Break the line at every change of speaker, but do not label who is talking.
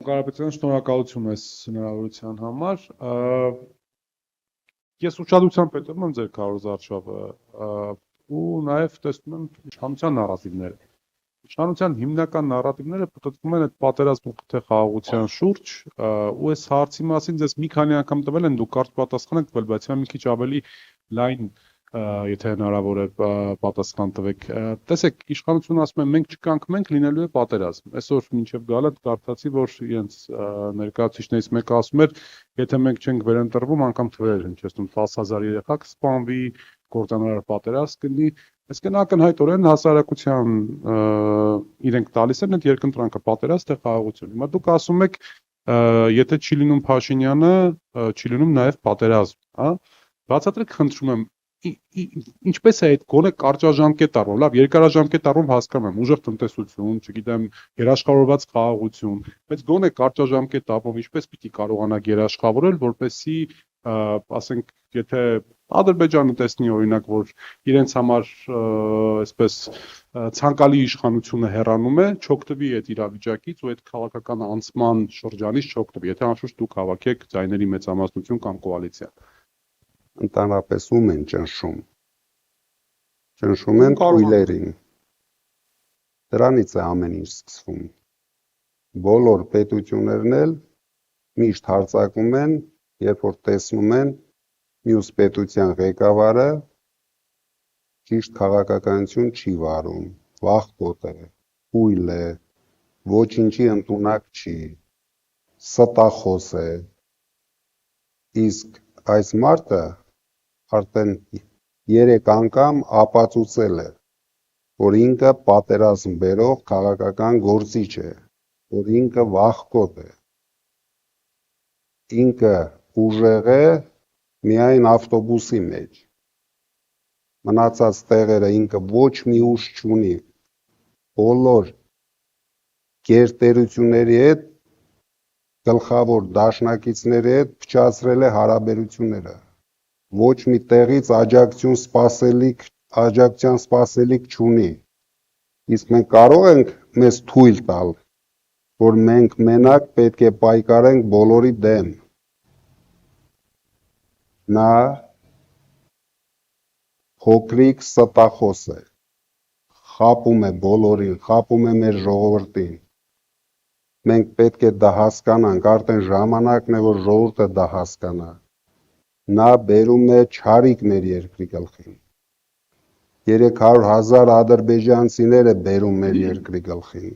Կարապետյան, շնորհակալություն այս հնարավորության համար։ Ես ուշադրությամբ հետևում եմ ձեր քարոզարշավը ու նաև տեսնում եմ իշխանության նարատիվները։ Իշխանության հիմնական նարատիվները պտտվում են այդ պատերազմի խաղաղության շուրջ, ու այս հարցի մասին ձեզ մի քանի անգամ տվել են, դուք կարճ պատասխան եք տվել, բայց մի քիչ ավելի լայն, եթե հնարավոր է, պատասխան տվեք։ Տեսեք, իշխանությունը ասում է, մենք չկանք, մենք լինելու է պատերազմ։ Այսօր մինչև գալը կարդացի, որ իրենց ներկայացուցիչներից մեկը ասում էր, եթե մենք չենք վերընտրվում, անգամ թվեր են հնչեցնում 10,000 երեխա կսպանվի, կործանարար պատերազմ կլինի։ Այսինքն ակնհայտորեն հասարակության իրենք տալիս են այդ երկընտրանքը պատերազմ թե խաղաղություն։ Հիմա դուք ասում եք, եթե չի լինում Փաշինյանը, չի լինում նաև պատերազմ, հա։ Բացատրեք, խնդրում եմ, ինչպես է այդ գոնե կարճաժամկետ առումով, լավ, երկարաժամկետ առումով հասկանում եմ, ուժեղ տնտեսություն, չգիտեմ, երաշխավորված խաղաղություն, բայց գոնե կարճաժամկետ առումով ինչպես պիտի կարողանաք երաշխավորել, որպեսզի, ասենք, եթե Ադրբեջանը տեսնի օրինակ, որ իրենց համար այսպես ցանկալի իշխանությունը հեռանում է, չօգտվի այդ իրավիճակից ու այդ քաղաքական անցման շրջանից չօգտվի, եթե անշուշտ դուք հավաքեք ձայների մեծամասնություն կամ կոալիցիա։
Ընդհանրապես ում են ճնշում։ Ճնշում են քույլերին։ Դրանից է ամեն ինչ սկսվում։ Բոլոր պետություններն էլ միշտ հարձակվում են, երբ որ տեսնում են մյուս պետության ղեկավարը ճիշտ քաղաքականություն չի վարում, վախկոտ է, քույլ է, ոչինչի ընդունակ չի, ստախոս է։ Իսկ այս մարդը արդեն 3 անգամ ապացուցել է, որ ինքը պատերազմ բերող քաղաքական գործիչ է, որ ինքը վախկոտ է, ինքը ուժեղ է միայն ավտոբուսի մեջ, մնացած տեղերը ինքը ոչ մի ուժ չունի, բոլոր գերտերությունների հետ, գլխավոր դաշնակիցների հետ փչացրել է հարաբերությունները, ոչ մի տեղից աջակցության սպասելիք չունի, իսկ մենք կարող ենք մեզ թույլ տալ, որ մենք մենակ պետք է պայքարենք բոլորի դեմ։ Նա փոքրիկ ստախոս է, խաբում է բոլորին, խաբում է մեր ժողովրդին։ Մենք պետք է դա հասկանանք, արդեն ժամանակն է, որ ժողովուրդը դա հասկանա։ Նա բերում է չարիք մեր երկրի գլխին։ 300,000 ադրբեջանցիներ է բերում մեր երկրի գլխին։